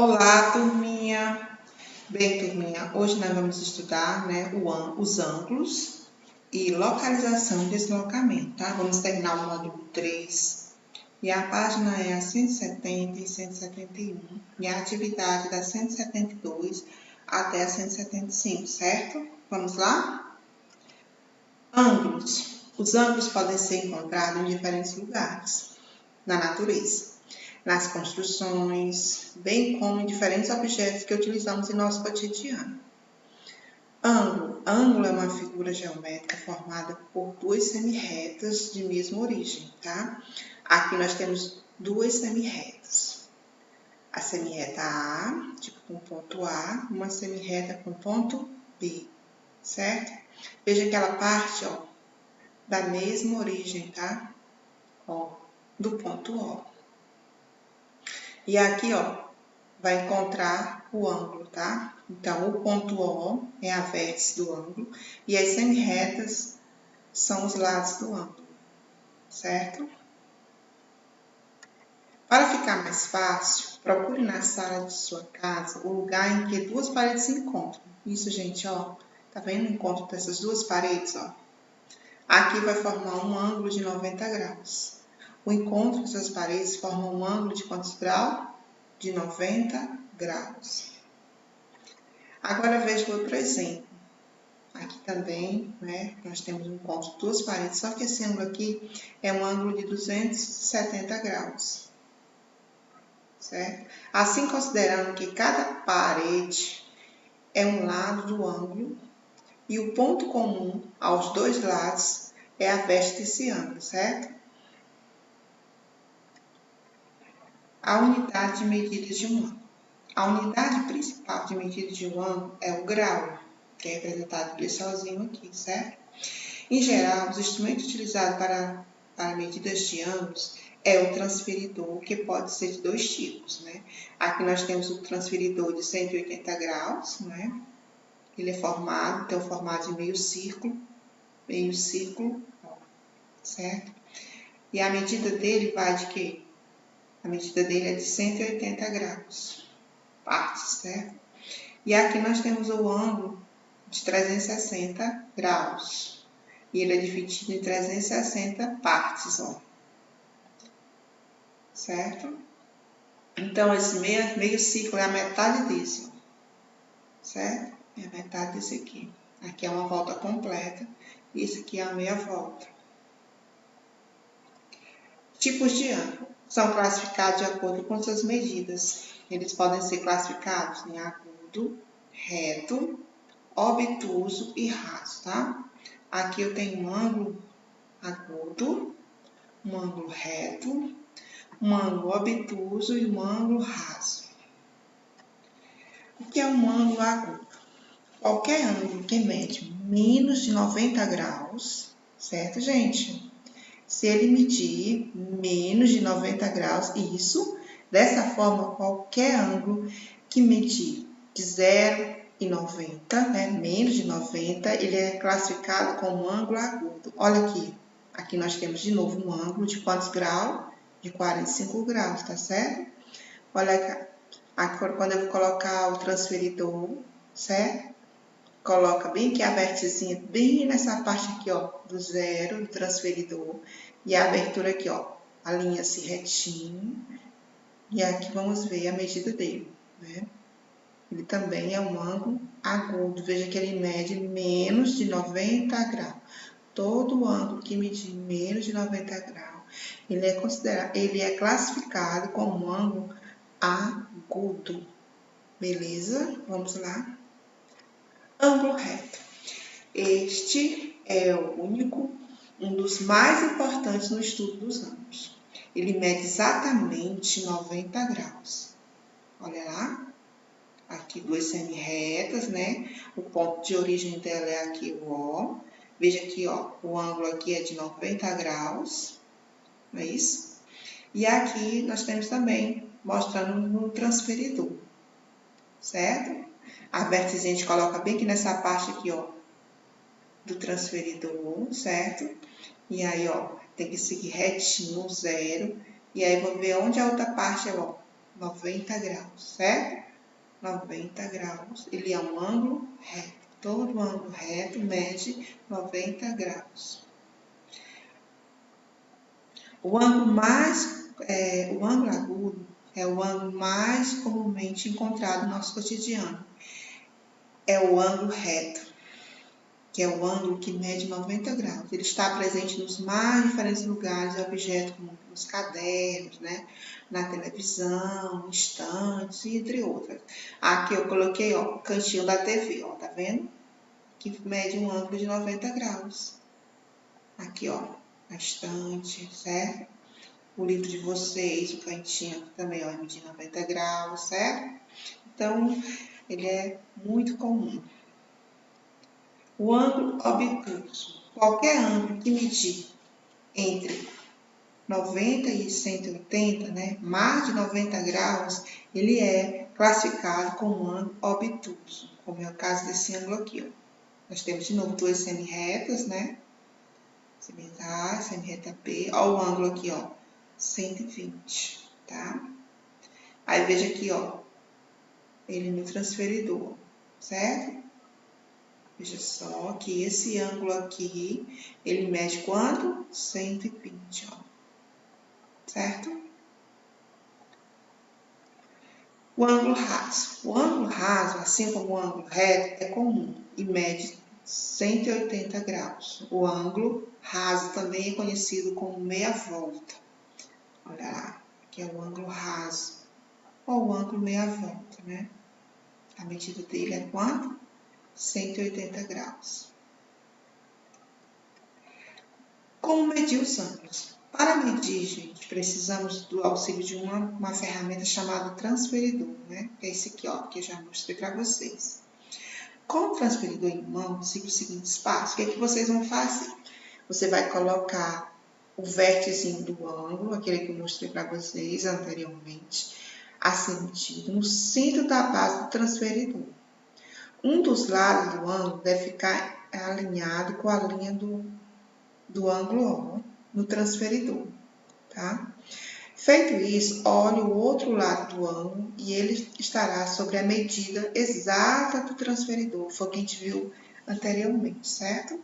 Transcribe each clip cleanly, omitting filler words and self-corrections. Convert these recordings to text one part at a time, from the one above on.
Olá, turminha! Bem, turminha, hoje nós vamos estudar, os ângulos e localização e deslocamento, tá? Vamos terminar o módulo 3 e a página é a 170 e 171 e a atividade da 172 até a 175, certo? Vamos lá? Ângulos. Os ângulos podem ser encontrados em diferentes lugares na natureza, nas construções, bem como em diferentes objetos que utilizamos em nosso cotidiano. Ângulo. Ângulo é uma figura geométrica formada por duas semirretas de mesma origem, tá? Aqui nós temos duas semirretas. A semirreta A, tipo com ponto A, uma semirreta com ponto B, certo? Veja que ela parte, ó, da mesma origem, tá? Ó, do ponto O. E aqui, ó, vai encontrar o ângulo, tá? Então, o ponto O é a vértice do ângulo e as semirretas são os lados do ângulo, certo? Para ficar mais fácil, procure na sala de sua casa o lugar em que duas paredes se encontram. Isso, gente, ó, tá vendo o encontro dessas duas paredes, ó? Aqui vai formar um ângulo de 90 graus. O encontro dessas paredes forma um ângulo de quantos graus? De 90 graus. Agora veja outro exemplo. Aqui também, nós temos um encontro de duas paredes, só que esse ângulo aqui é um ângulo de 270 graus. Certo? Assim, considerando que cada parede é um lado do ângulo e o ponto comum aos dois lados é a vértice desse ângulo, certo? A unidade de medida de um ângulo. A unidade principal de medida de um ângulo é o grau, que é representado por esse sozinho aqui, certo? Em geral, os instrumentos utilizados para medidas de ângulos é o transferidor, que pode ser de dois tipos, né? Aqui nós temos o transferidor de 180 graus, né? Ele é formado, tem o formato de meio círculo, certo? E a medida dele vai de quê? A medida dele é de 180 graus, partes, certo? E aqui nós temos o ângulo de 360 graus. E ele é dividido em 360 partes, ó. Certo? Então, esse meio círculo é a metade desse, ó. Certo? É a metade desse aqui. Aqui é uma volta completa. E esse aqui é a meia volta. Tipos de ângulo são classificados de acordo com suas medidas. Eles podem ser classificados em agudo, reto, obtuso e raso, tá? Aqui eu tenho um ângulo agudo, um ângulo reto, um ângulo obtuso e um ângulo raso. O que é um ângulo agudo? Qualquer ângulo que mede menos de 90 graus, certo, gente? Se ele medir menos de 90 graus, dessa forma, qualquer ângulo que medir de 0 e 90, menos de 90, ele é classificado como ângulo agudo. Olha aqui, aqui nós temos de novo um ângulo de quantos graus? De 45 graus, tá certo? Olha aqui, quando eu vou colocar o transferidor, certo? Coloca bem aqui a vérticezinha, bem nessa parte aqui, ó, do zero, do transferidor. E a abertura aqui, ó, alinha-se retinho. E aqui vamos ver a medida dele, né? Ele também é um ângulo agudo. Veja que ele mede menos de 90 graus. Todo ângulo que medir menos de 90 graus, ele é classificado como um ângulo agudo. Beleza? Vamos lá. Ângulo reto. Este é um dos mais importantes no estudo dos ângulos. Ele mede exatamente 90 graus. Olha lá. Aqui duas semirretas, né? O ponto de origem dela é aqui o O. Veja aqui, ó, o ângulo aqui é de 90 graus, não é isso? E aqui nós temos também, mostrando no transferidor, certo? A vértice a gente coloca bem aqui nessa parte aqui, ó, do transferidor, certo? E aí, ó, tem que seguir retinho, zero. E aí, vou ver onde a outra parte, ó, 90 graus, certo? 90 graus, ele é um ângulo reto. Todo ângulo reto mede 90 graus. O ângulo agudo é o ângulo mais comumente encontrado no nosso cotidiano. É o ângulo reto, que é o ângulo que mede 90 graus. Ele está presente nos mais diferentes lugares de objetos, como nos cadernos, né? Na televisão, estantes, entre outras. Aqui eu coloquei, ó, o cantinho da TV, ó, tá vendo? Que mede um ângulo de 90 graus. Aqui, ó, a estante, certo? O livro de vocês, o cantinho também, ó, mede 90 graus, certo? Então, ele é muito comum. O ângulo obtuso. Qualquer ângulo que medir entre 90 e 180, né, mais de 90 graus, ele é classificado como ângulo obtuso, como é o caso desse ângulo aqui, ó. Nós temos de novo duas semi-retas, né? Semi-reta A, semi-reta B. Olha o ângulo aqui, ó, 120, tá? Aí veja aqui, ó, ele no transferidor, certo? Veja só que esse ângulo aqui, ele mede quanto? 120, ó. Certo? O ângulo raso. O ângulo raso, assim como o ângulo reto, é comum e mede 180 graus. O ângulo raso também é conhecido como meia volta. Olha lá, aqui é o ângulo raso, ou o ângulo meia volta, né? A medida dele é quanto? 180 graus. Como medir os ângulos? Para medir, gente, precisamos do auxílio de uma ferramenta chamada transferidor, né? Que é esse aqui, ó, que eu já mostrei para vocês. Com o transferidor em mão, siga os seguintes passos. O que é que vocês vão fazer? Você vai colocar o vértice do ângulo, aquele que eu mostrei para vocês anteriormente, assim medido, no centro da base do transferidor. Um dos lados do ângulo deve ficar alinhado com a linha do ângulo O no transferidor, tá? Feito isso, olhe o outro lado do ângulo e ele estará sobre a medida exata do transferidor, foi o que a gente viu anteriormente, certo?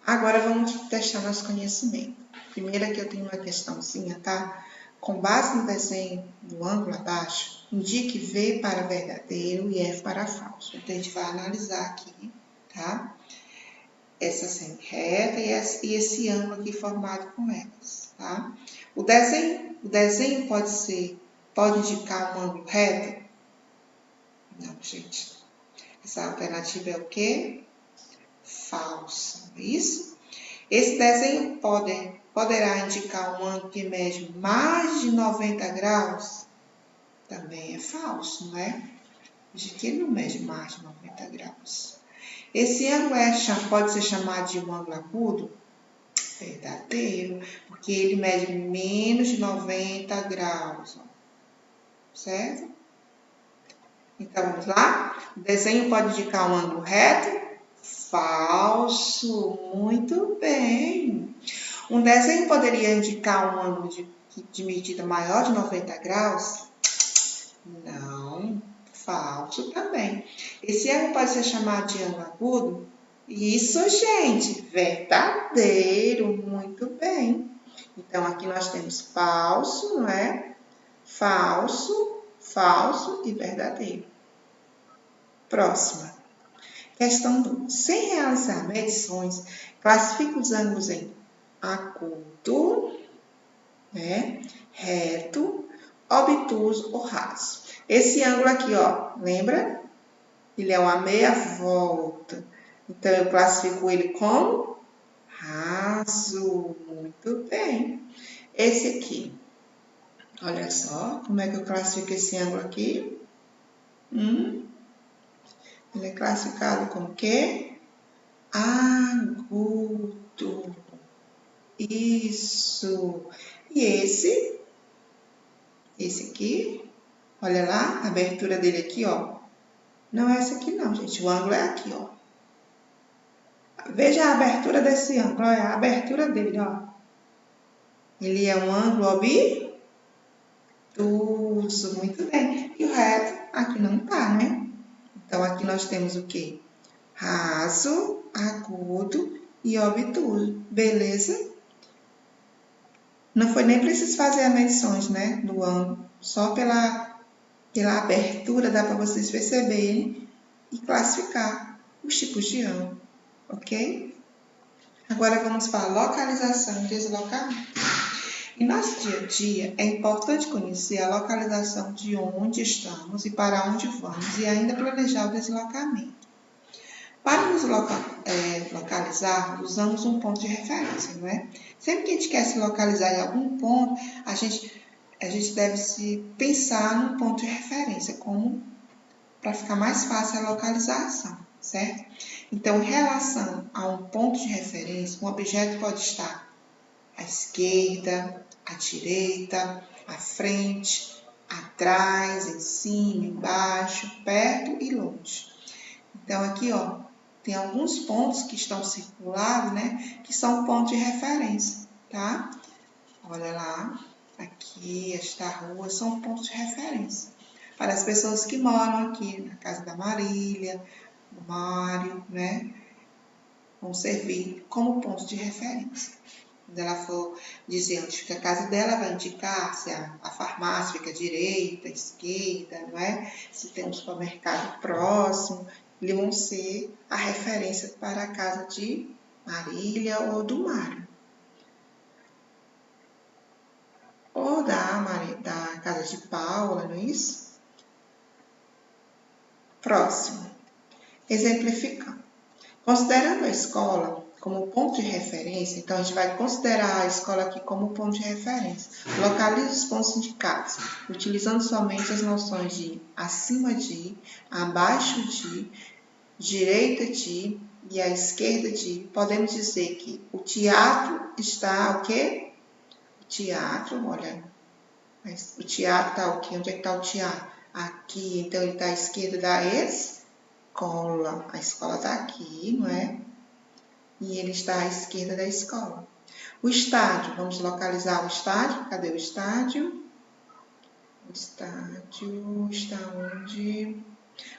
Agora vamos testar nosso conhecimento. Primeiro aqui eu tenho uma questãozinha, tá? Com base no desenho do ângulo abaixo, indique V para verdadeiro e F para falso. Então a gente vai analisar aqui, tá? Essa semi-reta e esse ângulo aqui formado com elas, tá? O desenho pode indicar um ângulo reto? Não, gente. Essa alternativa é o quê? Falsa, não é isso? Esse desenho poderá indicar um ângulo que mede mais de 90 graus? Também é falso, não é? De que ele não mede mais de 90 graus. Esse ângulo pode ser chamado de um ângulo agudo? Verdadeiro, porque ele mede menos de 90 graus, ó. Certo? Então, vamos lá? O desenho pode indicar um ângulo reto? Falso, muito bem. Um desenho poderia indicar um ângulo de medida maior de 90 graus? Não, falso também. Esse ângulo pode ser chamado de ângulo agudo? Isso, gente, verdadeiro, muito bem. Então, aqui nós temos falso, não é? Falso, falso e verdadeiro. Próxima. Questão 2. Sem realizar medições, classifique os ângulos em agudo, né? Reto, obtuso ou raso. Esse ângulo aqui, ó, lembra? Ele é uma meia volta. Então, eu classifico ele como raso. Muito bem. Esse aqui, olha só como é que eu classifico esse ângulo aqui. Ele é classificado como o quê? Agudo. Isso. E esse aqui, olha lá, a abertura dele aqui, ó. Não é essa aqui não, gente. O ângulo é aqui, ó. Veja a abertura desse ângulo, olha a abertura dele, ó. Ele é um ângulo obtuso, muito bem. E o reto aqui não tá, né? Então, aqui nós temos o quê? Raso, agudo e obtuso, beleza? Não foi nem preciso fazer as medições, né, do ângulo, só pela abertura dá para vocês perceberem e classificar os tipos de ângulo, ok? Agora vamos para a localização e deslocamento. Em nosso dia a dia, é importante conhecer a localização de onde estamos e para onde vamos e ainda planejar o deslocamento. Para nos localizar, usamos um ponto de referência, não é? Sempre que a gente quer se localizar em algum ponto, a gente deve se pensar num ponto de referência, como para ficar mais fácil a localização, certo? Então, em relação a um ponto de referência, um objeto pode estar à esquerda, à direita, à frente, atrás, em cima, embaixo, perto e longe. Então, aqui, ó, tem alguns pontos que estão circulados, né, que são pontos de referência, tá? Olha lá, aqui, esta rua, são pontos de referência. Para as pessoas que moram aqui na casa da Marília, do Mário, né, vão servir como pontos de referência. Quando ela for dizer onde fica a casa dela, vai indicar se a farmácia fica à direita, à esquerda, não é? Se tem um supermercado próximo, eles vão ser a referência para a casa de Marília ou do Mário. Ou da casa de Paula, não é isso? Próximo. Exemplificando. Considerando a escola como ponto de referência, então a gente vai considerar a escola aqui como ponto de referência. Localize os pontos indicados, utilizando somente as noções de acima de, abaixo de, direita de e à esquerda de. Podemos dizer que o teatro está o quê? O teatro, olha, o teatro está o quê? Onde é que está o teatro? Aqui, então ele está à esquerda da escola. A escola está aqui, não é? E ele está à esquerda da escola. O estádio, vamos localizar o estádio. Cadê o estádio? O estádio está onde?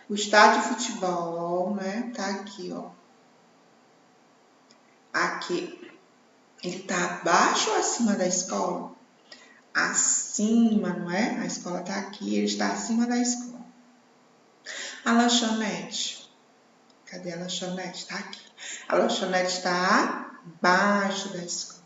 O estádio de futebol, né? Tá aqui, ó. Aqui. Ele tá abaixo ou acima da escola? Acima, não é? A escola tá aqui, ele está acima da escola. A lanchonete. Cadê a lanchonete? Tá aqui. A lanchonete está abaixo da escola.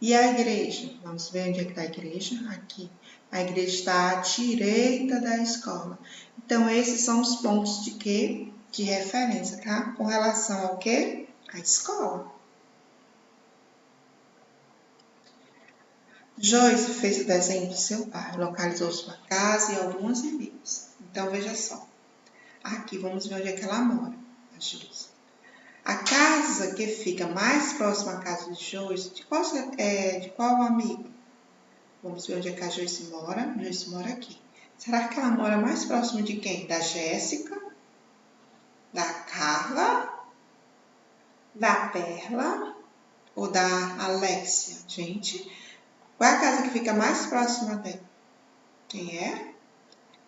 E a igreja? Vamos ver onde é que está a igreja? Aqui. A igreja está à direita da escola. Então, esses são os pontos de quê? De referência, tá? Com relação ao quê? À escola. Joyce fez o desenho do seu pai, localizou sua casa e algumas amigas. Então, veja só. Aqui, vamos ver onde é que ela mora, a Joyce. A casa que fica mais próxima à casa de Joyce, de qual amigo? Vamos ver onde é que a Joyce mora. Joyce mora aqui. Será que ela mora mais próximo de quem? Da Jéssica? Da Carla? Da Perla? Ou da Alexia? Gente, qual é a casa que fica mais próxima dela? Quem é?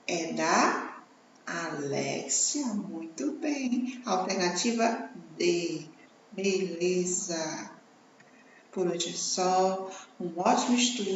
É da Alexia. Muito bem. Alternativa D. Beleza. Por hoje é só. Um ótimo estudo.